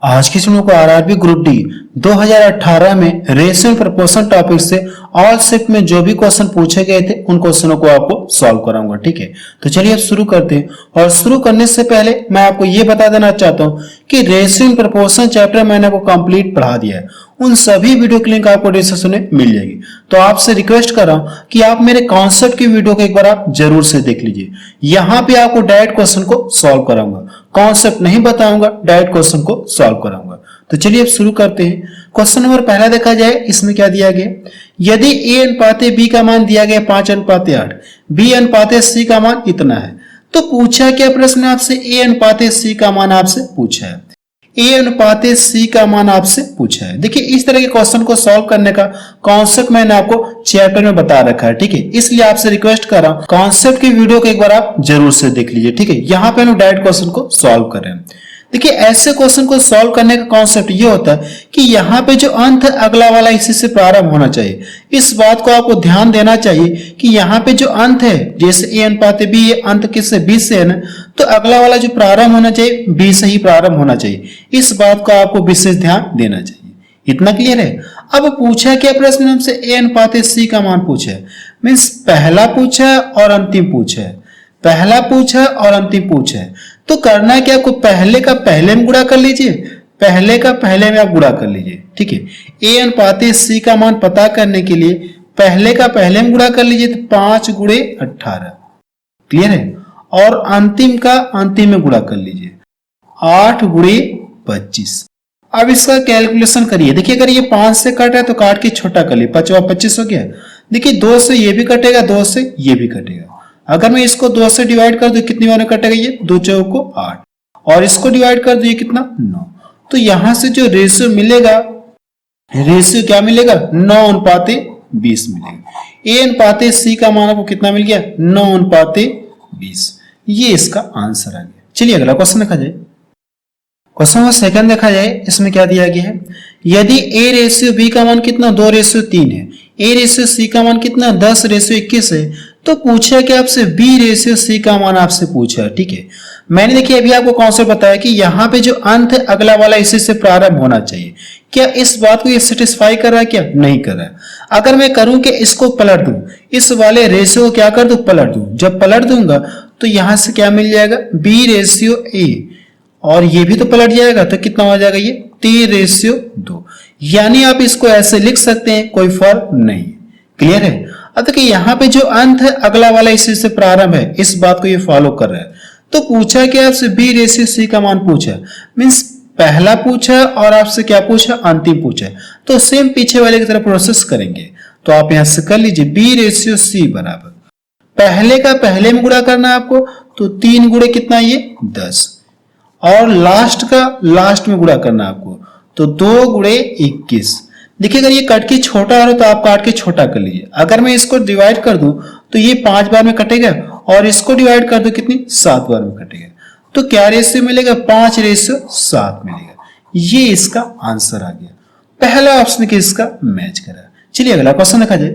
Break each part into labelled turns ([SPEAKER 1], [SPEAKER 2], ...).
[SPEAKER 1] आज की सुनो को आरआरबी ग्रुप डी 2018 में रेशियो प्रपोर्शन टॉपिक से ऑल शिफ्ट में जो भी क्वेश्चन पूछे गए थे उन क्वेश्चनों को आपको सॉल्व कराऊंगा। ठीक है, तो चलिए अब शुरू करते हैं। और शुरू करने से पहले मैं आपको ये बता देना चाहता हूँ कि रेशियो प्रपोर्शन चैप्टर मैंने आपको कंप्लीट पढ़ा दिया है। उन सभी वीडियो की लिंक आपको डिस्क्रिप्शन में मिल जाएगी। तो आपसे रिक्वेस्ट कर रहा हूं कि आप मेरे कॉन्सेप्ट की वीडियो को एक बार आप जरूर से देख लीजिए। यहाँ पे आपको डायरेक्ट क्वेश्चन को सॉल्व कराऊंगा, कॉन्सेप्ट नहीं बताऊंगा, डायरेक्ट क्वेश्चन को सॉल्व कराऊंगा। तो चलिए अब शुरू करते हैं। क्वेश्चन नंबर पहला देखा जाए, इसमें क्या दिया गया, यदि a अनुपाते b का मान दिया गया 5:8, b अनुपाते c का मान इतना है, तो पूछा क्या प्रश्न आपसे, a अनुपाते c का मान आपसे पूछा है, a अनुपाते c का मान आपसे पूछा है। देखिए इस तरह के क्वेश्चन को सॉल्व करने का कॉन्सेप्ट मैंने आपको चैप्टर में बता रखा है। ठीक है, इसलिए आपसे रिक्वेस्ट कर रहा हूं कॉन्सेप्ट की वीडियो को एक बार आप जरूर से देख लीजिए। ठीक है, यहाँ पे हम डायरेक्ट क्वेश्चन को सॉल्व कर रहे हैं। देखिए ऐसे क्वेश्चन को सॉल्व करने का कॉन्सेप्ट ये होता है कि यहाँ पे जो अंत है अगला वाला इसी से प्रारंभ होना चाहिए। इस बात को आपको ध्यान देना चाहिए कि यहाँ पे जो अंत है, जैसे a अनुपात b, ये अंत किससे, b से है ना, तो अगला वाला जो प्रारंभ होना चाहिए b से ही प्रारंभ होना चाहिए। इस बात को आपको विशेष ध्यान देना चाहिए। इतना क्लियर है। अब पूछा क्या प्रश्न हमसे, a अनुपात c का मान पूछा है, मीन्स पहला पूछा है और अंतिम पूछा है, पहला पूछा और अंतिम पूछा है। तो करना है क्या, आपको पहले का पहले में गुणा कर लीजिए, पहले का पहले में आप गुणा कर लीजिए। ठीक है, a अनुपात c का मान पता करने के लिए पहले का पहले में गुणा कर लीजिए, तो 5 गुणे 18, क्लियर है। और अंतिम का अंतिम में गुणा कर लीजिए, 8 गुणे 25। अब इसका कैलकुलेशन करिए। देखिए अगर ये 5 से कट है तो काट के छोटा कर लिए, 5 25 हो गया। देखिए 2 से ये भी कटेगा, 2 से ये भी कटेगा। अगर मैं इसको 2 से डिवाइड कर दूं कितनी बार में कटेगा, ये 2 चौक को 8, और इसको डिवाइड कर दूं ये कितना 9। तो यहां से जो रेशियो मिलेगा, रेशियो क्या मिलेगा, 9:20 मिलेगा। a अनुपात c का मान आपको कितना मिल गया, 9:20। ये इसका आंसर आ गया। चलिए अगला क्वेश्चन देखा जाए। क्वेश्चन नंबर सेकंड देखा जाए, इसमें क्या दिया गया है, यदि a रेशियो b का मान कितना 2:3 है, a रेशियो c का मान कितना 10:21 है, तो पूछा कि आपसे b रेशियो c का मान आपसे पूछा है। ठीक है, मैंने देखिए अभी आपको कॉन्सेप्ट बताया कि यहाँ पे जो अंत है अगला वाला इसी से प्रारंभ होना चाहिए। क्या इस बात को ये सेटिस्फाई कर रहा है, क्या नहीं कर रहा है। अगर मैं करूं कि इसको पलट दूं, इस वाले रेशियो को क्या कर दूं, पलट दूं, जब पलट दूंगा तो यहां से क्या मिल जाएगा, b रेशियो a, और ये भी तो पलट जाएगा, तो कितना हो जाएगा, ये 3:2। यानी आप इसको ऐसे लिख सकते हैं, कोई फर्क नहीं। क्लियर है। अब देखिए यहाँ पे जो अंत है अगला वाला इसी से प्रारंभ है, इस बात को ये फॉलो कर रहा है। तो पूछा कि आपसे b रेशियो c का मान पूछा, मीन्स पहला पूछा और आपसे क्या पूछा, अंतिम पूछा। तो सेम पीछे वाले की तरह प्रोसेस करेंगे। तो आप यहां से कर लीजिए b रेशियो c बराबर, पहले का पहले में गुणा करना है आपको, तो 3 गुणे कितना, ये 10, और लास्ट का लास्ट में गुणा करना है आपको, तो 2 गुणे 21। देखिए अगर ये कट के छोटा हो तो आप काट के छोटा कर लीजिए। अगर मैं इसको डिवाइड कर दूं तो ये 5 बार में कटेगा, और इसको डिवाइड कर दूं कितनी, 7 बार में कटेगा। तो क्या रेशियो मिलेगा, 5:7 मिलेगा। ये इसका आंसर आ गया। पहला ऑप्शन के इसका मैच करा। चलिए अगला क्वेश्चन देखा जाए।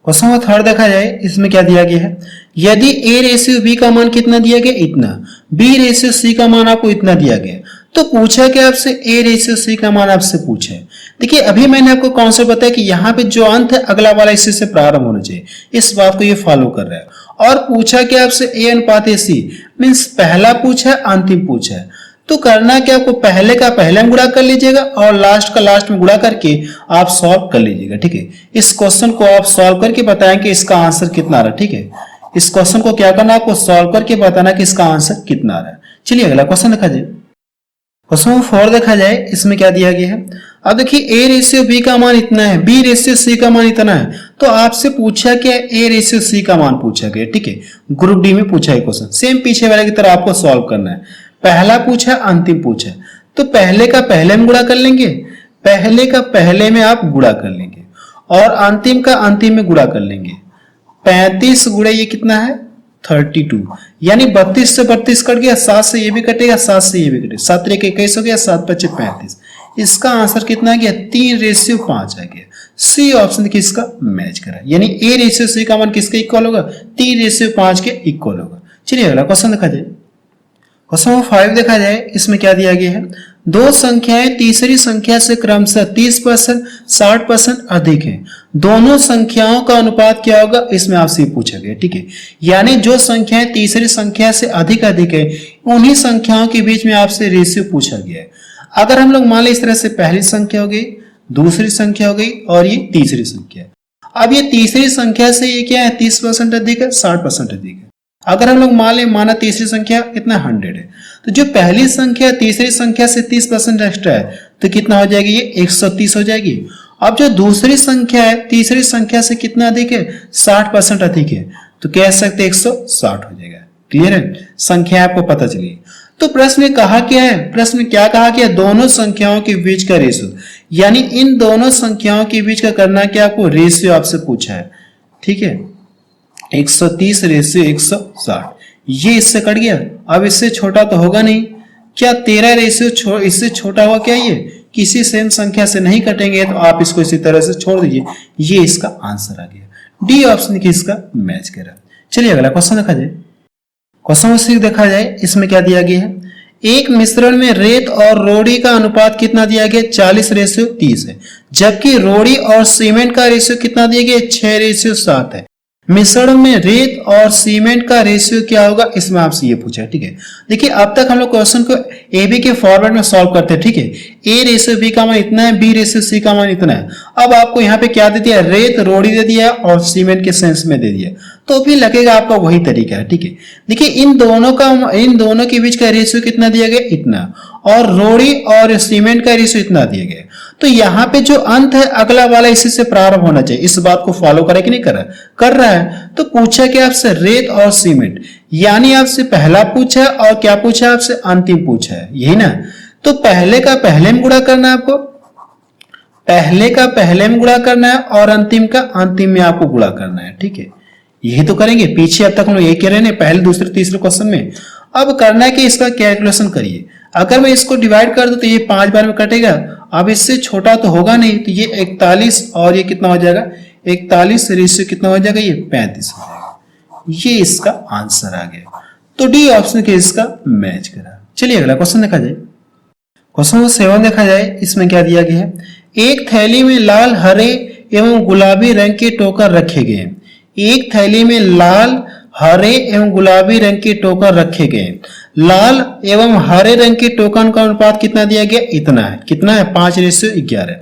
[SPEAKER 1] क्वेश्चन नंबर थर्ड देखा जाए, इसमें क्या दिया गया है, यदि a रेशियो b का मान कितना दिया गया, इतना, b रेशियो c का मान आपको इतना दिया गया, तो पूछा कि आपसे a रेशियो c का मान आपसे पूछा है। देखिए अभी मैंने आपको कॉन्सेप्ट बताया कि यहाँ पे जो अंत है अगला वाला इसी से प्रारंभ होना चाहिए, इस बात को ये फॉलो कर रहा है। और पूछा कि आपसे a अनुपात c, मीन्स पहला पूछा है अंतिम पूछा है। तो करना क्या, आपको पहले का पहले में गुणा कर लीजिएगा और लास्ट का लास्ट में गुणा करके आप सॉल्व कर लीजिएगा। ठीक है, इस क्वेश्चन को आप सॉल्व करके बताएंगे इसका आंसर कितना आ रहा है। ठीक है, इस क्वेश्चन को क्या करना, आपको सॉल्व करके बताना कि इसका आंसर कितना आ रहा है। चलिए अगला क्वेश्चन देखा जाए। क्वेश्चन नंबर 4 देखा जाए, इसमें क्या दिया गया है, अब देखिए a रेशियो b का मान इतना है, b रेशियो c का मान इतना है, तो आपसे पूछा क्या, a रेशियो c का मान पूछा गया। ठीक है, ग्रुप डी में पूछा है क्वेश्चन, सेम पीछे वाले की तरह आपको सॉल्व करना है। पहला पूछा अंतिम पूछा, तो पहले का पहले में गुणा कर लेंगे, पहले का पहले में आप गुणा कर लेंगे, और अंतिम का अंतिम में गुणा कर लेंगे। 35 गुणे ये कितना है, 32, यानी 32 से 32 कट गया, 7 से ये भी कटेगा, 7 से ये भी कटेगा, 7 3 21 हो गया, 7 5 35। इसका आंसर कितना आ गया, 3:5 आ गया। सी ऑप्शन किसका मैच करा, यानी a रेशियो c का मान किसके इक्वल होगा, 3:5 के इक्वल होगा। चलिए अगला क्वेश्चन देखा जाए। क्वेश्चन नंबर 5 देखा जाए, इसमें क्या दिया गया है, दो संख्याएं तीसरी संख्या से क्रमशः 30%, 60% अधिक है, दोनों संख्याओं का अनुपात क्या होगा, इसमें आपसे पूछा गया। ठीक है, यानी जो संख्याएं तीसरी संख्या से अधिक है उन्हीं संख्याओं के बीच में आपसे रेशियो पूछा गया है। अगर हम लोग मान लें इस तरह से पहली संख्या हो गई, दूसरी संख्या हो गई और ये तीसरी संख्या। अब ये तीसरी संख्या से ये क्या है, 30% अधिक है, 60% अधिक है। अगर हम लोग मान लें, माना तीसरी संख्या कितना 100 है, तो जो पहली संख्या तीसरी संख्या से 30% एक्स्ट्रा है तो कितना हो जाएगी, ये 130 हो जाएगी। अब जो दूसरी संख्या है तीसरी संख्या से कितना अधिक है, 60% अधिक है, तो कह सकते 160 हो जाएगा। क्लियर है, संख्या आपको पता चली। तो प्रश्न में कहा क्या है, प्रश्न में क्या कहा गया, दोनों संख्याओं के बीच का रेशियो, यानी इन दोनों संख्याओं के बीच का करना क्या, आपको रेशियो आपसे पूछा है। ठीक है, 130 रेशियो 160, ये इससे कट गया। अब इससे छोटा तो होगा नहीं, क्या 13 रेशियो इससे छोटा हुआ क्या, ये किसी सेम संख्या से नहीं कटेंगे, तो आप इसको इसी तरह से छोड़ दीजिए। ये इसका आंसर आ गया, डी ऑप्शन की इसका मैच करा। चलिए अगला क्वेश्चन देखा जाए। क्वेश्चन से देखा जाए, इसमें क्या दिया गया है, एक मिश्रण में रेत और रोड़ी का अनुपात कितना दिया गया, 40:30 है, जबकि रोड़ी और सीमेंट का रेशियो कितना दिया गया, 6:7 है। मिश्रण में रेत और सीमेंट का रेशियो क्या होगा, इसमें आपसे ये पूछा है। ठीक है, देखिए अब तक हम लोग क्वेश्चन को ए बी के फॉर्मेट में सॉल्व करते हैं। ठीक है, ए रेशियो बी का मान इतना है, बी रेशियो सी का मान इतना है। अब आपको यहाँ पे क्या दे दिया, रेत रोड़ी दे दिया और सीमेंट के सेंस में दे दिया, तो भी लगेगा आपका वही तरीका है। ठीक है, देखिए इन दोनों के बीच का रेशियो कितना दिया गया, इतना, और रोड़ी और सीमेंट का रेशियो इतना दिया गया। तो यहाँ पे जो अंत है अगला वाला इसी से प्रारंभ होना चाहिए। इस बात को फॉलो करे कि नहीं कर रहा है। तो पूछा क्या आपसे, रेत और सीमेंट, यानी आपसे पहला पूछा है और क्या पूछा है, आपसे अंतिम पूछा है, यही ना। तो पहले का पहले में गुणा करना है आपको, पहले का पहले में गुणा करना है और अंतिम का अंतिम में आपको गुणा करना है। ठीक है, यही तो करेंगे। पीछे अब तक हम लोग यही कह रहे हैं पहले दूसरे तीसरे क्वेश्चन में। अब करना है कि इसका कैलकुलेशन करिए। अगर मैं इसको डिवाइड कर दूं तो ये 5 बार में कटेगा। अब इससे छोटा तो होगा नहीं, तो ये 41 और ये कितना हो जाएगा, 41 रेशियो कितना हो जाएगा, ये 35 हो जाएगा। ये इसका आंसर आ गया। तो डी ऑप्शन के इसका मैच करा। चलिए अगला क्वेश्चन देखा जाए। क्वेश्चन 7 देखा जाए, इसमें क्या दिया गया है, एक थैली में लाल, हरे एवं गुलाबी रंग के टोकर रखे गए। एक थैली में लाल, हरे एवं गुलाबी रंग के टोकन रखे गए। लाल एवं हरे रंग के टोकन का अनुपात कितना दिया गया, इतना है। कितना है, 5:11।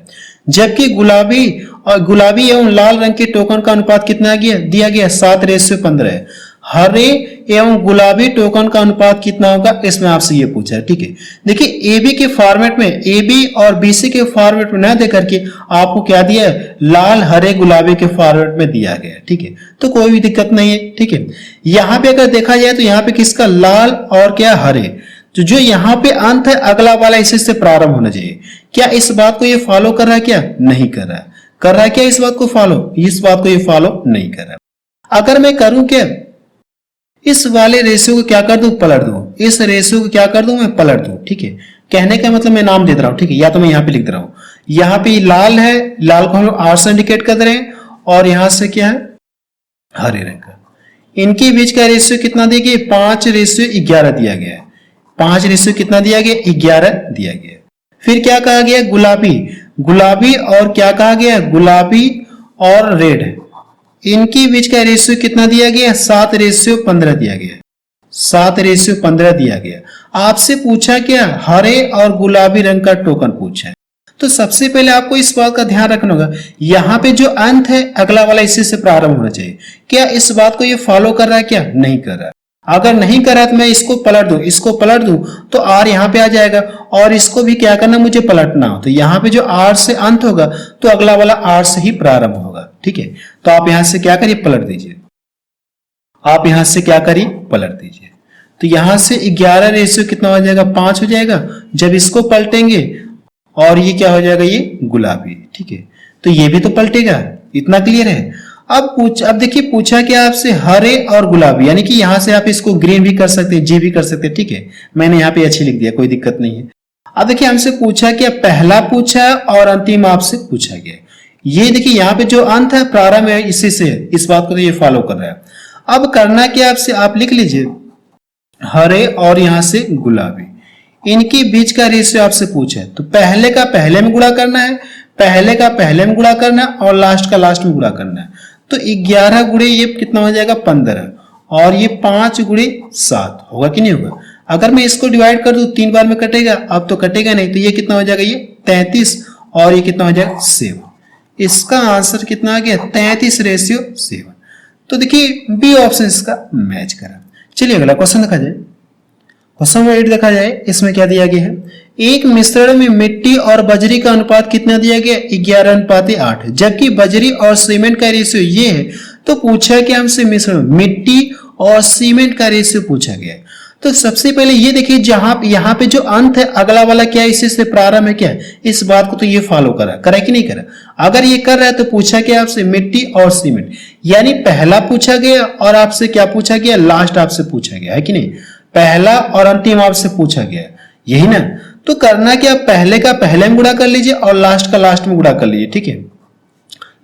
[SPEAKER 1] जबकि गुलाबी एवं लाल रंग के टोकन का अनुपात कितना दिया गया 7:15 है। हरे एवं गुलाबी टोकन का अनुपात कितना होगा, इसमें आपसे ये पूछा है। ठीक है, देखिए एबी के फॉर्मेट में, एबी और बीसी के फॉर्मेट में न देकर के आपको क्या दिया है, लाल हरे गुलाबी के फॉर्मेट में दिया गया। ठीक है, तो कोई भी दिक्कत नहीं है। ठीक है, यहाँ पे अगर देखा जाए तो यहाँ पे किसका, लाल और क्या हरे, तो जो यहाँ पे अंत है अगला वाला इसी से प्रारंभ होना चाहिए। क्या इस बात को ये फॉलो कर रहा है, क्या नहीं कर रहा है, कर रहा है क्या इस बात को फॉलो, इस बात को ये फॉलो नहीं कर रहा है। अगर मैं करूं क्या, इस वाले रेशियो को क्या कर दूं, पलट दूं, इस रेशियो को क्या कर दूं, मैं पलट दूं। ठीक है, कहने का मतलब मैं नाम दे रहा हूं। ठीक है, या तो मैं यहाँ पे लिख दे रहा हूं, यहाँ पे लाल है, लाल को हम लोग आर से इंडिकेट कर दे रहे हैं, और यहां से क्या है, हरे रंग का। इनके बीच का रेशियो कितना दिया गया, 5:11 दिया गया है। 5 रेशियो कितना दिया गया, 11 दिया गया। फिर क्या कहा गया, गुलाबी, गुलाबी और क्या कहा गया, गुलाबी और रेड, इनके बीच का रेशियो कितना दिया गया, 7:15 दिया गया। 7:15 दिया गया। आपसे पूछा क्या, हरे और गुलाबी रंग का टोकन पूछा है। तो सबसे पहले आपको इस बात का ध्यान रखना होगा, यहाँ पे जो अंत है अगला वाला इसी से प्रारंभ होना चाहिए। क्या इस बात को ये फॉलो कर रहा है, क्या नहीं कर रहा है। अगर नहीं कर रहा है तो मैं इसको पलट दूं, इसको पलट दूं तो आर यहाँ पे आ जाएगा, और इसको भी क्या करना, मुझे पलटना हो। तो यहाँ पे जो आर से अंत होगा तो अगला वाला आर से ही प्रारंभ होगा। ठीक है, तो आप यहां से क्या करिए, पलट दीजिए। आप यहां से क्या करिए, पलट दीजिए। तो यहां से 11 रेशियो कितना हो जाएगा, 5 हो जाएगा। जब इसको पलटेंगे और ये क्या हो जाएगा, ये गुलाबी। ठीक है, तो ये भी तो पलटेगा। इतना क्लियर है। अब देखिए पूछा क्या आपसे, हरे और गुलाबी, यानी कि यहां से आप इसको ग्रीन भी कर सकते हैं, जी भी कर सकते हैं। ठीक है, मैंने यहाँ पे अच्छी लिख दिया, कोई दिक्कत नहीं है। अब देखिए हमसे पूछा क्या, पहला पूछा और अंतिम आपसे पूछा गया। ये देखिए यहाँ पे जो अंत है प्रारंभ है इसी से, इस बात को तो ये फॉलो कर रहा है। अब करना क्या आपसे, आप लिख लीजिए हरे और यहां से गुलाबी, इनके बीच का रेशियो आपसे पूछा है, तो पहले का पहले में गुणा करना है, पहले का पहले में गुणा करना है और लास्ट का लास्ट में गुणा करना है। तो 11 गुणे ये कितना हो जाएगा 15 और ये 5 गुणे 7 होगा कि नहीं होगा। अगर मैं इसको डिवाइड कर दूं 3 बार में कटेगा, अब तो कटेगा नहीं, तो ये कितना हो जाएगा ये 33 और ये कितना हो जाएगा 7। इसका आंसर कितना आ गया 33:7। तो देखिए बी ऑप्शन इसका मैच करा। चलिए अगला क्वेश्चन देखा जाए। क्वेश्चन नंबर 8 देखा जाए, इसमें क्या दिया गया है, एक मिश्रण में मिट्टी और बजरी का अनुपात कितना दिया गया 11:8, जबकि बजरी और सीमेंट का रेशियो ये है। तो पूछा कि हमसे मिश्रण मिट्टी और सीमेंट का रेशियो पूछा गया है। तो सबसे पहले ये देखिए जहां यहाँ पे जो अंत है अगला वाला क्या है, इसी से प्रारंभ है क्या है, इस बात को तो ये फॉलो करा कि नहीं करा। अगर ये कर रहा है तो पूछा क्या आपसे मिट्टी और सीमेंट, यानी पहला पूछा गया और आपसे क्या पूछा गया लास्ट आपसे पूछा गया है कि नहीं, पहला और अंतिम आपसे पूछा गया, यही ना। तो करना क्या, पहले का पहले में गुणा कर लीजिए और लास्ट का लास्ट में गुणा कर लीजिए, ठीक है।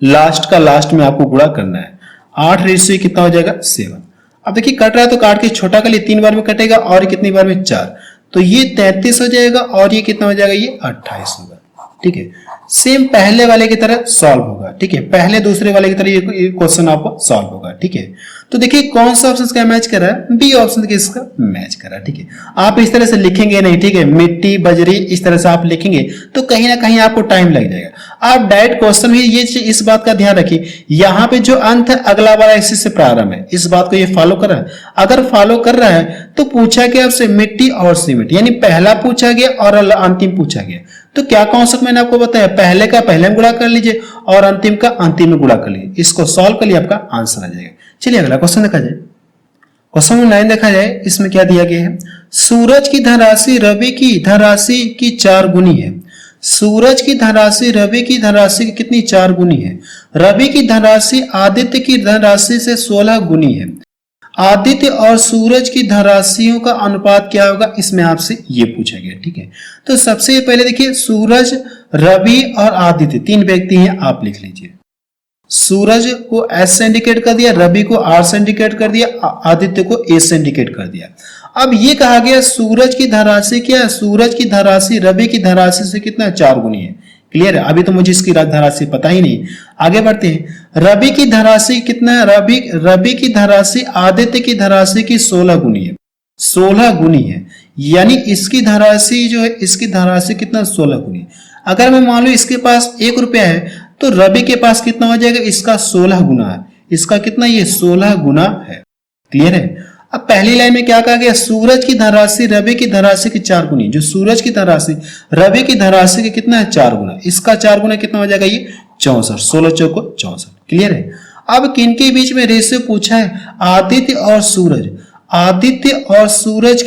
[SPEAKER 1] लास्ट का लास्ट में आपको गुणा करना है। 8 कितना हो जाएगा 7। अब देखिए कट रहा है तो काट के छोटा कर लिए, 3 बार में कटेगा और कितनी बार में 4, तो ये 33 हो जाएगा और ये कितना हो जाएगा ये 28 होगा, ठीक है। सेम पहले वाले की तरह सॉल्व होगा, ठीक है। पहले दूसरे वाले की तरह ये क्वेश्चन आपको सॉल्व होगा, ठीक है। तो देखिए कौन सा ऑप्शन इसका मैच कर रहा है, बी ऑप्शन इसका मैच कर रहा है, ठीक है। आप इस तरह से लिखेंगे नहीं, ठीक है, मिट्टी बजरी इस तरह से आप लिखेंगे तो कहीं ना कहीं आपको टाइम लग जाएगा। आप डायरेक्ट क्वेश्चन में ये इस बात का ध्यान रखिए, यहाँ पे जो अंत है अगला वाला इसी से प्रारंभ है, इस बात को ये फॉलो कर रहा है। अगर फॉलो कर रहा है तो पूछा गया आपसे मिट्टी और सीमेंट, यानी पहला पूछा गया और अंतिम पूछा गया। तो क्या कॉन्सेप्ट मैंने आपको बताया, पहले का पहले में गुणा कर लीजिए और अंतिम का अंतिम में गुणा कर लीजिए, इसको सॉल्व कर लिए आपका आंसर आ जाएगा। चलिए अगला क्वेश्चन देखा जाए। क्वेश्चन नंबर 9 देखा जाए, इसमें क्या दिया गया है, सूरज की धनराशि रवि की धनराशि की 4 गुनी है। सूरज की धनराशि रवि की धनराशि की कितनी 4 गुनी है। रवि की धनराशि आदित्य की धनराशि से 16 गुनी है। आदित्य और सूरज की धनराशियों का अनुपात क्या होगा, इसमें आपसे ये पूछा गया, ठीक है। तो सबसे पहले देखिए सूरज, रवि और आदित्य 3 व्यक्ति हैं, आप लिख लीजिए। सूरज को एस से इंडिकेट कर दिया, रवि को आर से इंडिकेट कर दिया, आदित्य को ए से इंडिकेट कर दिया। अब ये कहा गया सूरज की धनराशि क्या है, सूरज की धनराशि रवि की धनराशि से कितना 4 गुनी है। क्लियर है, अभी तो मुझे इसकी धनराशि पता ही नहीं। आगे बढ़ते हैं, रवि की धनराशि कितना है, रवि की धनराशि आदित्य की धनराशि की 16 गुनी है। 16 गुनी है, यानी इसकी धनराशि जो है इसकी धनराशि कितना 16 गुनी। अगर मैं मान लो इसके पास 1 रुपया है तो रवि के पास कितना हो जाएगा, इसका 16 गुना है, इसका कितना ये 16 गुना है। क्लियर है। अब पहली लाइन में क्या कहा गया, सूरज की धनराशि रवि की धनराशि की 4 गुनी, जो सूरज की धनराशि रवि की धनराशि की कितना है 4 गुना, इसका 4 गुना कितना हो जाएगा ये 64, 16 चौको 64। क्लियर है। अब किनके बीच में रेशियो पूछा है, आदित्य और सूरज, आदित्य और सूरज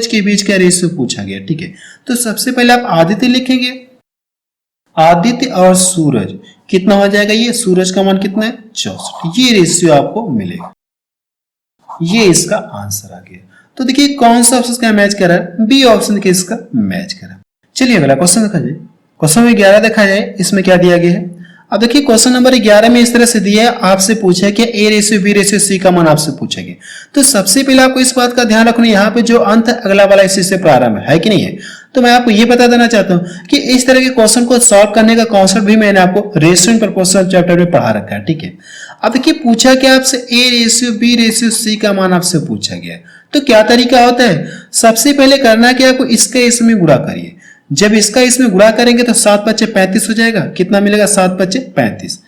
[SPEAKER 1] के बीच का रेशियो पूछा गया, ठीक है। तो सबसे पहले आप आदित्य लिखेंगे, आदित्य और सूरज कितना हो जाएगा, ये सूरज का मान कितना है 64, ये रेशियो आपको मिलेगा, ये इसका आंसर आ गया। तो देखिए कौन सा ऑप्शन का मैच कर रहा है, बी ऑप्शन के इसका मैच कर रहा है। चलिए अगला क्वेश्चन देखा जाए। क्वेश्चन नंबर 11 देखा जाए, इसमें क्या दिया गया है। अब देखिए क्वेश्चन नंबर 11 में इस तरह से दिया है, आपसे पूछा है कि A ratio B ratio C का मान आपसे पूछा गया। तो सबसे पहले आपको इस बात का ध्यान रखना, यहाँ पे जो अंत है अगला वाला इसी से प्रारंभ है कि नहीं है। तो मैं आपको ये बता देना चाहता हूँ कि इस तरह के क्वेश्चन को सॉल्व करने का कॉन्सेप्ट भी मैंने आपको रेशियो एंड प्रोपोर्शनल चैप्टर में पढ़ा रखा है, ठीक है। अब देखिए पूछा क्या आपसे A ratio B ratio C का मान आपसे पूछा गया। तो क्या तरीका होता है, सबसे पहले करना क्या, आपको इसका इसमें गुणा करिए। जब इसका इसमें गुणा करेंगे तो 7 × 5 = 35 हो जाएगा। कितना मिलेगा 7 × 5 = 35,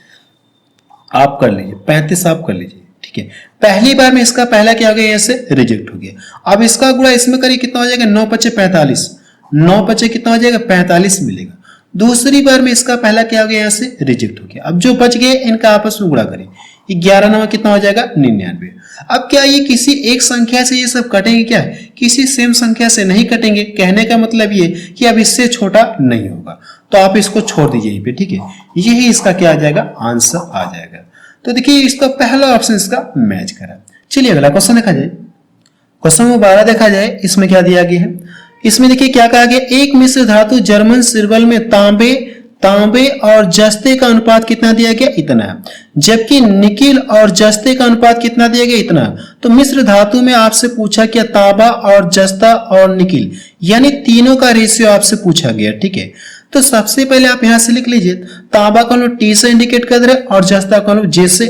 [SPEAKER 1] आप कर लीजिए 35 आप कर लीजिए, ठीक है। पहली बार में इसका पहला क्या हो गया, ऐसे रिजेक्ट हो गया। अब इसका गुणा इसमें करिए, कितना हो जाएगा 9 × 5 = 45, 9 × 5 कितना हो जाएगा 45 मिलेगा। दूसरी बार में इसका पहला क्या हो गया, यहाँ से रिजेक्ट हो गया। अब जो बच गए इनका आपस में गुणा करें, 11 9 कितना हो जाएगा 99। अब क्या ये किसी एक संख्या से ये सब कटेंगे, क्या किसी सेम संख्या से नहीं कटेंगे। कहने का मतलब ये कि अब इससे छोटा नहीं होगा, तो आप इसको छोड़ दीजिए यहीं पे, ठीक है। यही इसका क्या आ जाएगा, आंसर आ जाएगा। तो देखिए इसका पहला ऑप्शन इसका मैच करा। चलिए अगला क्वेश्चन देखा जाए। क्वेश्चन नंबर 12 देखा जाए, इसमें क्या दिया गया है। इसमें देखिए क्या कहा गया, एक मिश्र धातु जर्मन सिल्वर में तांबे तांबे और जस्ते का अनुपात कितना दिया गया, इतना है, जबकि निकिल और जस्ते का अनुपात कितना दिया गया, इतना। तो मिश्र धातु में आपसे पूछा क्या, तांबा और जस्ता और निकिल यानी तीनों का रेशियो आपसे पूछा गया, ठीक है। तो सबसे पहले आप यहां से लिख लीजिए, तांबा को हम लोग टी से इंडिकेट कर दे और जस्ता को हम लोग जे से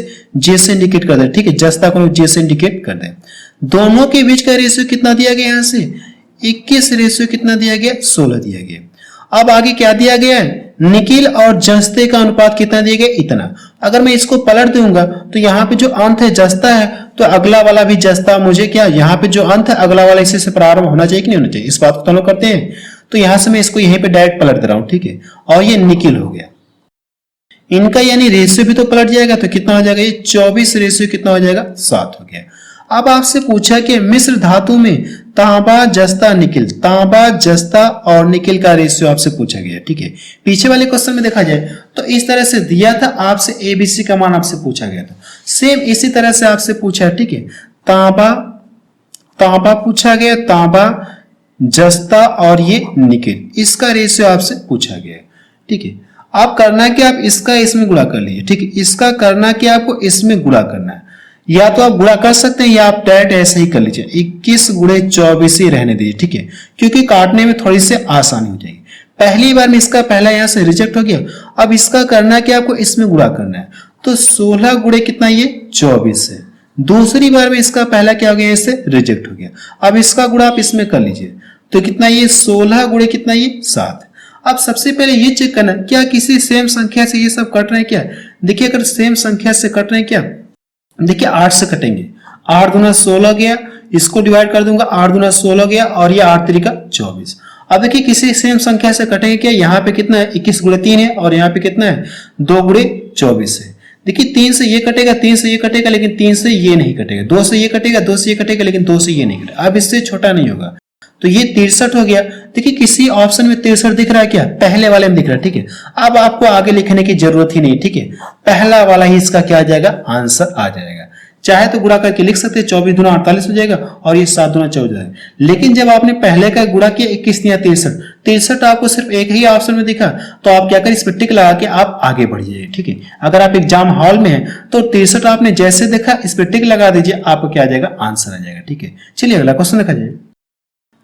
[SPEAKER 1] इंडिकेट कर दे, ठीक है, जस्ता को हम लोग जे से इंडिकेट कर दे। दोनों के बीच का रेशियो कितना दिया गया, यहां से 21 रेशियो कितना दिया गया, 16 दिया गया। अब आगे क्या दिया गया है, निकिल और जस्ते का अनुपात कितना दिया गया, इतना। अगर मैं इसको पलट दूंगा तो यहाँ पे जो अंत है जस्ता है, तो अगला वाला भी जस्ता, मुझे क्या यहाँ पे जो अंत है अगला वाला इसी से प्रारंभ होना चाहिए कि नहीं होना चाहिए, इस बात को तो हम लोग करते हैं। तो यहां से मैं इसको यहीं पे डायरेक्ट पलट दे रहा हूं, ठीक है, और ये निकिल हो गया। इनका यानी रेशियो भी तो पलट जाएगा, तो कितना हो जाएगा, ये 24 रेशियो कितना हो जाएगा, 7 हो गया। अब आपसे पूछा कि मिश्र धातु में तांबा जस्ता निकिल, तांबा जस्ता और निकिल का रेशियो आपसे पूछा गया, ठीक है। पीछे वाले क्वेश्चन में देखा जाए तो इस तरह से दिया था, आपसे एबीसी का मान आपसे पूछा गया था, सेम इसी तरह से आपसे पूछा है, ठीक है। तांबा पूछा गया, तांबा जस्ता और ये निकिल, इसका रेशियो आपसे पूछा गया है, ठीक है। आप करना है कि आप इसका इसमें गुणा कर लीजिए, ठीक है, इसका करना कि आपको इसमें गुणा करना है, या तो आप गुणा कर सकते हैं या आप डायरेक्ट ऐसे ही कर लीजिए, 21 गुणे 24 ही रहने दीजिए, ठीक है, क्योंकि काटने में थोड़ी सी आसानी हो जाएगी। पहली बार में इसका पहला यहां से रिजेक्ट हो गया, अब इसका करना है कि आपको इसमें गुणा करना है, तो 16 गुणे कितना, ये 24 है। दूसरी बार में इसका पहला क्या हो गया, इससे रिजेक्ट हो गया, अब इसका गुणा आप इसमें कर लीजिए, तो कितना, ये 16 गुणे कितना, ये 7। अब सबसे पहले ये चेक करना क्या किसी सेम संख्या से ये सब कट रहे हैं क्या। देखिए अगर सेम संख्या से कट रहे हैं क्या, देखिए 8 से कटेंगे, 8 दूना 16 गया, इसको डिवाइड कर दूंगा, 8 दूना 16 गया और ये 8 तरीका 24। अब देखिए किसी सेम संख्या से कटेंगे क्या, यहाँ पे कितना है, 21 गुणे 3 है, और यहाँ पे कितना है, 2 गुणे 24 है। देखिए 3 से ये कटेगा, 3 से ये कटेगा, लेकिन 3 से ये नहीं कटेगा, 2 से ये कटेगा, 2 से ये कटेगा, लेकिन 2 से ये नहीं कटेगा। अब इससे छोटा नहीं होगा, तो ये 63 हो गया। देखिए किसी ऑप्शन में 63 दिख रहा है क्या, पहले वाले में दिख रहा है, ठीक है। अब आपको आगे लिखने की जरूरत ही नहीं, ठीक है, पहला वाला ही इसका क्या आ जाएगा, आंसर आ जाएगा। चाहे तो गुणा करके लिख सकते हैं, 24 दूना 48 हो जाएगा और ये 7 दूना 14 हो जाएगा। लेकिन जब आपने पहले का गुणा किया 21 या 63 आपको सिर्फ एक ही ऑप्शन में दिखा, तो आप क्या करें, इस पर टिक लगा के आप आगे बढ़ जाइए, ठीक है। अगर आप एग्जाम हॉल में हैं तो 63 आपने जैसे देखा, इस पर टिक लगा दीजिए, आपको क्या आ जाएगा, आंसर आ जाएगा, ठीक है। चलिए अगला क्वेश्चन देखा जाए।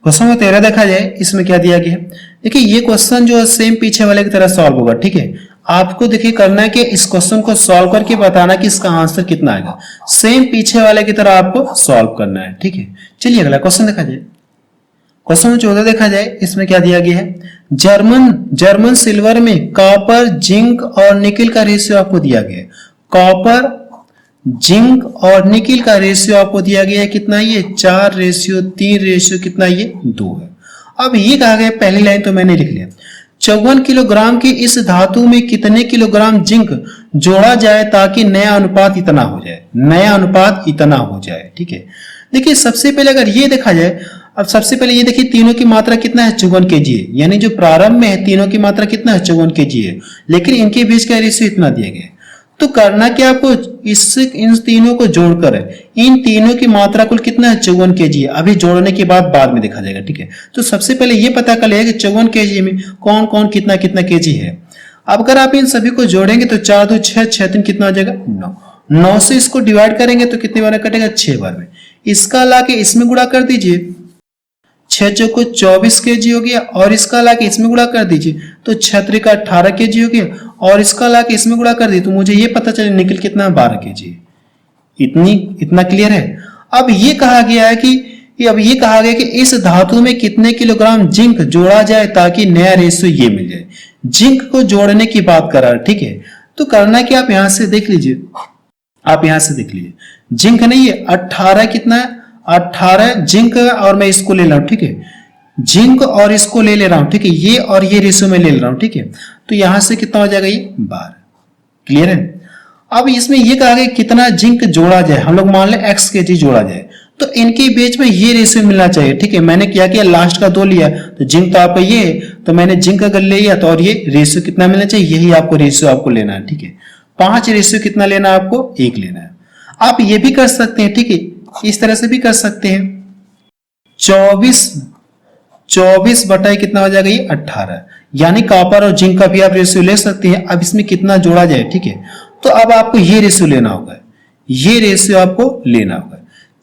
[SPEAKER 1] क्वेश्चन नंबर 13 देखा जाए, इसमें क्या दिया गया है। देखिए ये क्वेश्चन जो सेम पीछे वाले की तरह सॉल्व होगा, ठीक है। आपको देखिए करना है कि इस क्वेश्चन को सॉल्व करके बताना कि इसका आंसर कितना आएगा, सेम पीछे वाले की तरह आपको सॉल्व करना है, ठीक है। चलिए अगला क्वेश्चन देखा जाए। क्वेश्चन नंबर 14 देखा जाए, इसमें क्या दिया गया है, जर्मन सिल्वर में कॉपर, जिंक और निकिल का रेशियो आपको दिया गया है। कॉपर, जिंक और निकिल का रेशियो आपको दिया गया है कितना, ये 4 रेशियो 3 रेशियो कितना, ये 2 है। अब ये कहा गया, पहली लाइन तो मैंने लिख लिया, 54 किलोग्राम की इस धातु में कितने किलोग्राम जिंक जोड़ा जाए ताकि नया अनुपात इतना हो जाए, नया अनुपात इतना हो जाए, ठीक है। देखिए सबसे पहले अगर ये देखा जाए, अब सबसे पहले ये देखिए तीनों की मात्रा कितना है, 54 kg है, यानी जो प्रारंभ में है तीनों की मात्रा कितना है, 54 kg है, लेकिन इनके बीच का रेशियो इतना दिया गया है। तो करना क्या आपको, इससे इन तीनों को जोड़कर है, इन तीनों की मात्रा कुल कितना है, 54 kg है। अभी जोड़ने के बाद में देखा जाएगा, ठीक है। तो सबसे पहले ये पता कर लिया कि 54 kg में कौन कौन कितना कितना kg है। अब अगर आप इन सभी को जोड़ेंगे तो 4 2 6 6 3 कितना हो जाएगा, 9। 9 से इसको डिवाइड करेंगे तो कितनी बार कटेगा, 6 बार में। इसका लाके इसमें गुणा कर दीजिए, 6 चौको 24 kg हो गया, और इसका लाके इसमें गुणा कर दीजिए तो 6 त्रिका 18 kg हो गया, और इसका लाके इसमें गुणा कर दी तो मुझे ये पता चले निकल कितना है, 12 kg। इतना क्लियर है। अब ये कहा गया है कि इस धातु में कितने किलोग्राम जिंक जोड़ा जाए ताकि नया रेशियो ये मिल जाए। जिंक को जोड़ने की बात कर रहा है, ठीक है। तो करना है कि आप यहां से देख लीजिए, जिंक नहीं है, 18 कितना है, 18 जिंक, और मैं इसको ले रहा हूं, ठीक है, जिंक और इसको ले रहा हूं, ठीक है, ये और ये रेशियो में ले रहा हूं, ठीक है। तो यहां से कितना हो जाएगा, ये 12। क्लियर है। अब इसमें ये कहा गया कितना जिंक जोड़ा जाए, हम लोग मान ले x kg जोड़ा जाए, तो इनके बीच में ये रेशियो मिलना चाहिए, ठीक है। मैंने क्या किया, लास्ट का 2 लिया, तो जिंक तो आपका ये है, तो मैंने जिंक अगर ले लिया तो, और ये रेशियो कितना मिलना चाहिए, यही आपको रेशियो आपको लेना है, ठीक है। 5 रेशियो कितना लेना है आपको, 1 लेना है। आप ये भी कर सकते हैं, ठीक है, इस तरह से भी कर सकते हैं, 24 बटा कितना हो जाएगा, ये 18, यानी कॉपर और जिंक का भी आप रेशियो ले सकते हैं। अब इसमें कितना जोड़ा जाए, ठीक है, तो अब आपको ये रेशियो लेना होगा, ये रेशियो आपको लेना होगा।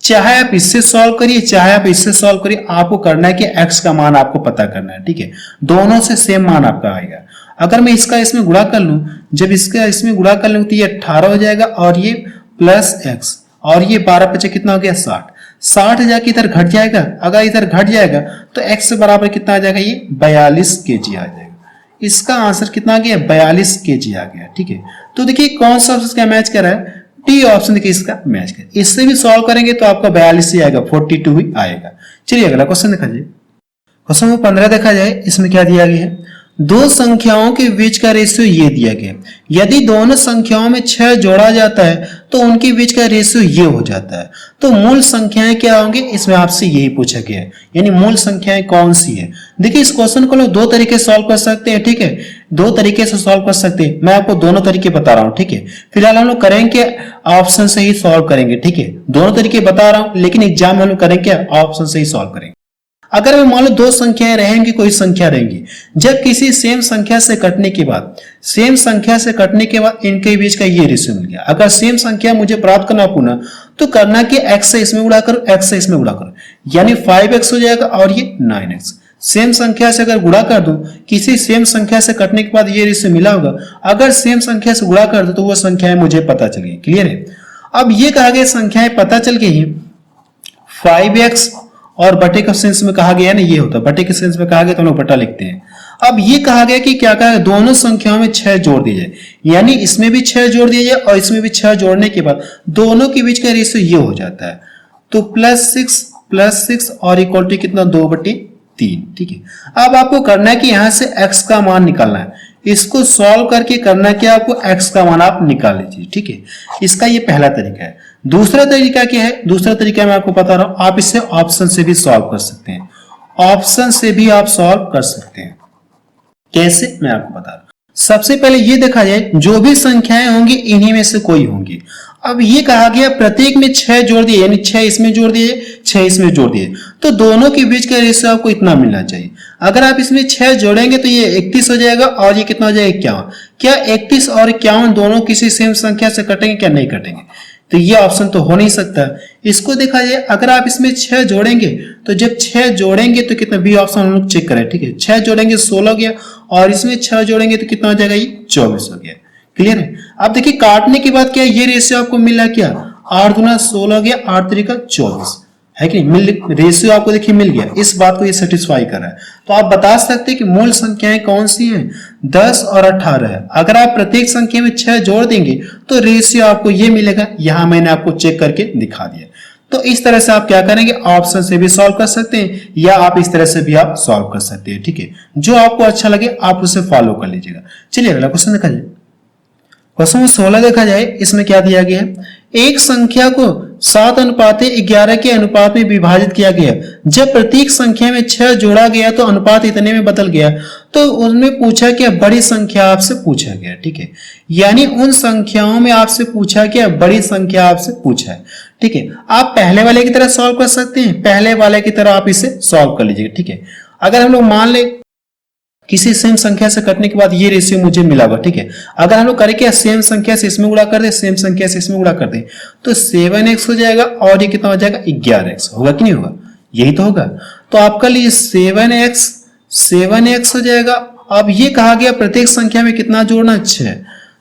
[SPEAKER 1] चाहे आप इससे सॉल्व करिए, चाहे आप इससे सॉल्व करिए, आपको करना है कि x का मान आपको पता करना है, ठीक है। दोनों से सेम मान आपका आएगा। अगर मैं इसका इसमें गुणा कर लूं, जब इसका इसमें गुणा कर लूं तो ये 18 हो जाएगा और ये प्लस x और ये 12 पचे कितना हो गया 60। 60 जाके इधर घट जाएगा, अगर इधर घट जाएगा तो x से बराबर कितना आ जाएगा, ये 42 kg आ जाएगा। इसका आंसर कितना आ गया, 42 kg आ गया, ठीक है। तो देखिए कौन सा ऑप्शन इसका मैच कर रहा है, टी ऑप्शन देखिए इसका मैच कर। इससे भी सॉल्व करेंगे तो आपका 42 ही आएगा, 42 ही आएगा। चलिए अगला क्वेश्चन देखा जाए। क्वेश्चन नंबर 15 देखा जाए, इसमें क्या दिया गया है, दो संख्याओं के बीच का रेशियो ये दिया गया, यदि दोनों संख्याओं में 6 जोड़ा जाता है तो उनके बीच का रेशियो ये हो जाता है। तो मूल संख्याएं क्या होंगी, इसमें आपसे यही पूछा गया है, यानी मूल संख्याएं कौन सी है। देखिए इस क्वेश्चन को लोग दो तरीके से सॉल्व कर सकते हैं, ठीक है, दो तरीके से सॉल्व कर सकते हैं। मैं आपको दोनों तरीके बता रहा हूं, ठीक है। फिलहाल हम लोग करेंगे ऑप्शन से ही सॉल्व करेंगे, ठीक है। दोनों तरीके बता रहा हूं, लेकिन एग्जाम में हम लोग करेंगे ऑप्शन से ही सॉल्व करेंगे। अगर मैं मान लो दो संख्याएं रहेंगी, कोई संख्या रहेंगी, जब किसी सेम संख्या से कटने के बाद, सेम संख्या से कटने के बाद इनके बीच का ये रेशियो मिल गया। अगर सेम संख्या मुझे प्राप्त करना पुनः, तो करना कि x से इसमें गुणा करो, x से इसमें गुणा करो, यानी 5x हो जाएगा और ये 9x। सेम संख्या से अगर गुणा कर दूं, किसी सेम संख्या से कटने के बाद ये रेशियो मिला होगा, अगर सेम संख्या से गुणा कर दो तो वो संख्याएं मुझे पता चल गई। क्लियर है। अब ये कहा गया संख्याएं पता चल गई है, 5x और बटे के सेंस में कहा गया है ना, ये होता है बटे के सेंस में कहा गया तो हम लोग बटा लिखते हैं। अब ये कहा गया कि क्या कहा, दोनों संख्याओं में 6 जोड़ दिए जाए, यानी इसमें भी 6 जोड़ दिए जाए और इसमें भी 6 जोड़ने के बाद दोनों के बीच का रेशियो ये हो जाता है। तो +6 और इक्वल टू कितना 2/3, ठीक है। अब आपको करना है कि यहां से x का मान निकालना है, इसको सॉल्व करके करना है कि आपको x का मान आप निकाल लीजिए, ठीक है। इसका ये पहला तरीका है। दूसरा तरीका क्या है, दूसरा तरीका मैं आपको बता रहा हूं, आप इसे ऑप्शन से भी सॉल्व कर सकते हैं, ऑप्शन से भी आप सॉल्व कर सकते हैं। कैसे, मैं आपको बता रहा हूं। सबसे पहले ये देखा जाए, जो भी संख्याएं होंगी इन्हीं में से कोई होंगी। अब ये कहा गया प्रत्येक में 6 जोड़ दिए, यानी 6 इसमें जोड़ दिए, 6 इसमें जोड़ दिए, तो दोनों के बीच का रेशियो आपको इतना मिलना चाहिए। अगर आप इसमें 6 जोड़ेंगे तो ये 31 हो जाएगा और ये कितना हो जाएगा 51। क्या 31 और 51 दोनों किसी सेम संख्या से कटेंगे, क्या नहीं कटेंगे, तो ये ऑप्शन तो हो नहीं सकता। इसको देखा जाए, अगर आप इसमें 6 जोड़ेंगे तो जब 6 जोड़ेंगे तो कितना, बी ऑप्शन हम लोग चेक करें, ठीक है। 6 जोड़ेंगे 16 हो गया और इसमें 6 जोड़ेंगे तो कितना हो जाएगा, ये 24 हो गया। क्लियर है। अब देखिए काटने के बाद क्या ये रेशियो आपको मिला, क्या 8 दूना 16 हो गया, 8 तरीका 24 है कि नहीं, रेशियो आपको देखिए मिल गया। इस बात को ये सेटिस्फाई कर रहा है। तो आप बता सकते हैं कि मूल संख्याएं कौन सी हैं, 10 और 18 है। अगर आप प्रत्येक संख्या में 6 जोड़ देंगे तो रेशियो आपको ये मिलेगा। यहां मैंने आपको चेक करके दिखा दिया। तो इस तरह से आप क्या करेंगे, ऑप्शन से भी सॉल्व कर सकते हैं या आप इस तरह से भी आप सॉल्व कर सकते हैं, ठीक है। जो आपको अच्छा लगे आप उसे फॉलो कर लीजिएगा। चलिए अगला क्वेश्चन देखा जाए। क्वेश्चन 16 देखा जाए, इसमें क्या दिया गया है, एक संख्या को 7:11 के अनुपात में विभाजित किया गया, जब प्रत्येक संख्या में 6 जोड़ा गया तो अनुपात इतने में बदल गया। तो उनमें पूछा क्या, बड़ी संख्या आपसे पूछा गया, ठीक है, यानी उन संख्याओं में आपसे पूछा क्या, बड़ी संख्या आपसे पूछा है, ठीक है। आप पहले वाले की तरह सॉल्व कर सकते हैं, पहले वाले की तरह आप इसे सॉल्व कर लीजिएगा, ठीक है। अगर हम लोग मान ले किसी सेम संख्या से कटने के बाद ये रेशियो मुझे मिला हुआ, ठीक है। अगर हम लोग करें क्या, सेम संख्या से इसमें गुणा कर दे, सेम संख्या से इसमें गुणा कर दे, तो 7x हो जाएगा और ये कितना हो जाएगा 11x, होगा कि नहीं होगा, यही तो होगा। तो आपका लिए 7x हो जाएगा। अब ये कहा गया प्रत्येक संख्या में कितना जोड़ना, 6,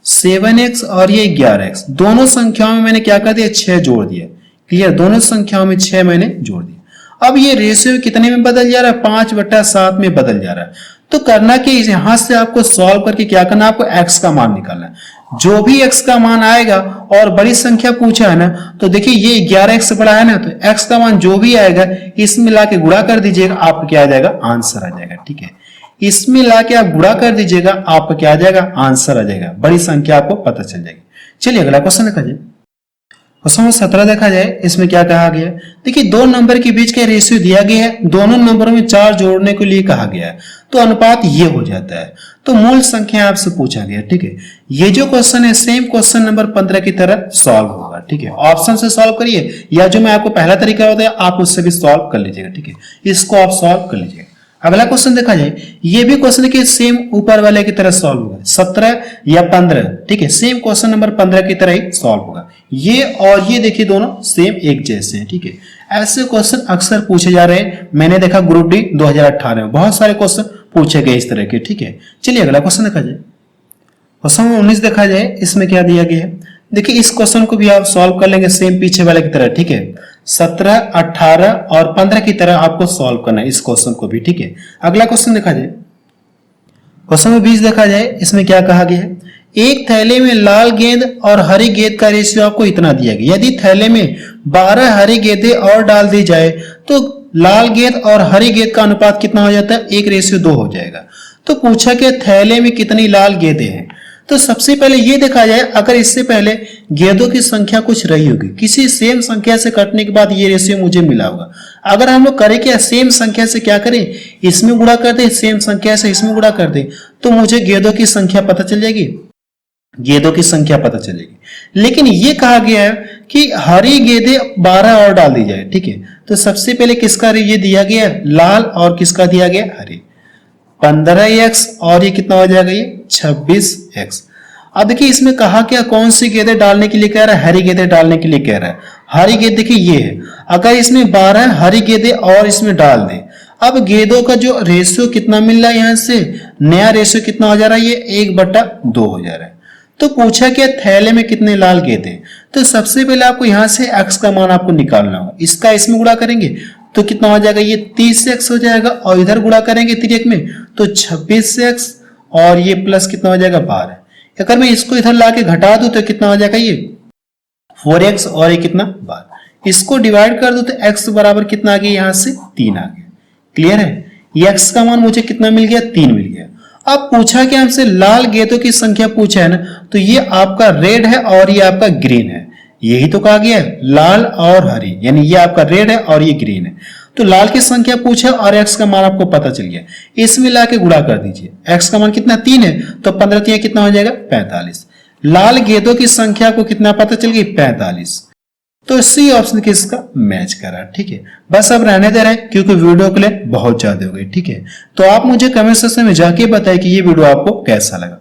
[SPEAKER 1] 7x और ये 11x, दोनों संख्याओं में मैंने क्या कर दिया, 6 जोड़ दिया। क्लियर, दोनों संख्याओं में 6 मैंने जोड़ दिया। अब ये रेशियो कितने में बदल जा रहा है, 5/7 में बदल जा रहा है। तो करना कि यहां से आपको सॉल्व करके क्या करना, आपको x का मान निकालना है। जो भी x का मान आएगा और बड़ी संख्या पूछा है ना, तो देखिए ये 11x से बड़ा है ना, तो x का मान जो भी आएगा इसमें लाके गुणा कर दीजिएगा, आपका क्या आ जाएगा, आंसर आ जाएगा, ठीक है। इसमें लाके आप गुणा कर दीजिएगा, आपका क्या आ जाएगा, आंसर आ जाएगा, बड़ी संख्या आपको पता चल जाएगी। चलिए अगला क्वेश्चन देखा जाए। क्वेश्चन 17 देखा जाए, इसमें क्या कहा गया है, देखिए दो नंबर के बीच का रेशियो दिया गया है, दोनों नंबरों में 4 जोड़ने के लिए कहा गया है, तो अनुपात ये हो जाता है। तो मूल संख्या आपसे पूछा गया, ठीक है। ये जो क्वेश्चन है सेम क्वेश्चन नंबर 15 की तरह सॉल्व होगा, ठीक है। ऑप्शन से सॉल्व करिए या जो मैं आपको पहला तरीका बताया आप उससे भी सॉल्व कर लीजिएगा, ठीक है। इसको आप सॉल्व कर लीजिएगा। अगला क्वेश्चन देखा जाए, ये भी क्वेश्चन के सेम ऊपर वाले की तरह सॉल्व होगा, 17 या 15, ठीक है, सेम क्वेश्चन नंबर 15 की तरह ही सॉल्व होगा। ये और ये देखिए दोनों सेम एक जैसे हैं, ठीक है। ऐसे क्वेश्चन अक्सर पूछे जा रहे हैं, मैंने देखा ग्रुप डी 2018 में बहुत सारे क्वेश्चन पूछे गए इस तरह के, ठीक है। चलिए अगला क्वेश्चन देखा जाए, क्वेश्चन 19 देखा जाए, इसमें क्या दिया गया है। देखिए इस क्वेश्चन को भी आप सॉल्व कर लेंगे सेम पीछे वाले की तरह, ठीक है। 17, 18 और 15 की तरह आपको सॉल्व करना है इस क्वेश्चन को भी, ठीक है। अगला क्वेश्चन देखा जाए, क्वेश्चन में 20 देखा जाए, इसमें क्या कहा गया है। एक थैले में लाल गेंद और हरी गेंद का रेशियो आपको इतना दिया गया, यदि थैले में 12 हरी गेंदें और डाल दी जाए तो लाल गेंद और हरी गेंद का अनुपात कितना हो जाता है, 1:2 हो जाएगा। तो पूछा कि थैले में कितनी लाल गेंदें हैं। तो सबसे पहले ये देखा जाए, अगर इससे पहले गेंदों की संख्या कुछ रही होगी, किसी सेम संख्या से कटने के बाद ये रेशियो मुझे मिला होगा। अगर हम लोग करें क्या, सेम संख्या से क्या करें, इसमें गुणा कर दे, सेम संख्या से इसमें गुणा कर दे, तो मुझे गेंदों की संख्या पता चल जाएगी, गेंदों की संख्या पता चलेगी। लेकिन ये कहा गया है कि हरी गेंदें 12 और डाल दी जाए, ठीक है। तो सबसे पहले किसका ये दिया गया, लाल, और किसका दिया गया, हरी। 15x और ये कितना हो जाएगा, ये 26x। अब देखिए इसमें कहा क्या, कौन सी गेंदें डालने के लिए कह रहा है, हरी गेंदें डालने के लिए कह रहा है। हरी गेंद देखिए ये है, अगर इसमें 12 हरी गेंदें और इसमें डाल दे, अब गेंदों का जो रेशियो कितना मिल रहा है, यहां से नया रेशियो कितना हो जा रहा है, ये 1/2 हो जा रहा है। तो पूछा क्या, थैले में कितने लाल गेंदें। तो सबसे पहले आपको यहां से x का मान आपको निकालना होगा, इसका इसमें गुणा करेंगे तो कितना हो जाएगा, ये 30x हो जाएगा, और इधर गुणा करेंगे 3 में तो 26x, और ये प्लस कितना हो जाएगा 12। अगर मैं इसको इधर लाके घटा दूं तो कितना हो जाएगा, ये 4x, और ये कितना 12। इसको डिवाइड कर दो तो x बराबर कितना आ गया, यहां से 3 आ गया। क्लियर है, ये x का मान मुझे कितना मिल गया, 3 मिल गया। अब पूछा कि हमसे लाल गेंदों की संख्या पूछा है ना, तो ये आपका रेड है और ये आपका ग्रीन है, यही तो कहा गया है, लाल और हरी, यानी ये आपका रेड है और ये ग्रीन है। तो लाल की संख्या पूछे और x का मान आपको पता चल गया, इसमें लाके गुणा कर दीजिए। x का मान कितना, 3 है, तो 15 3 कितना हो जाएगा, 45। लाल गेंदों की संख्या को कितना पता चल गई, 45। तो सी ऑप्शन किसका मैच करा, ठीक है। बस अब रहने दे रहे हैं क्योंकि वीडियो के लिए बहुत ज्यादा हो गई, ठीक है। तो आप मुझे कमेंट सेक्शन में जाके बताएं कि ये वीडियो आपको कैसा लगा।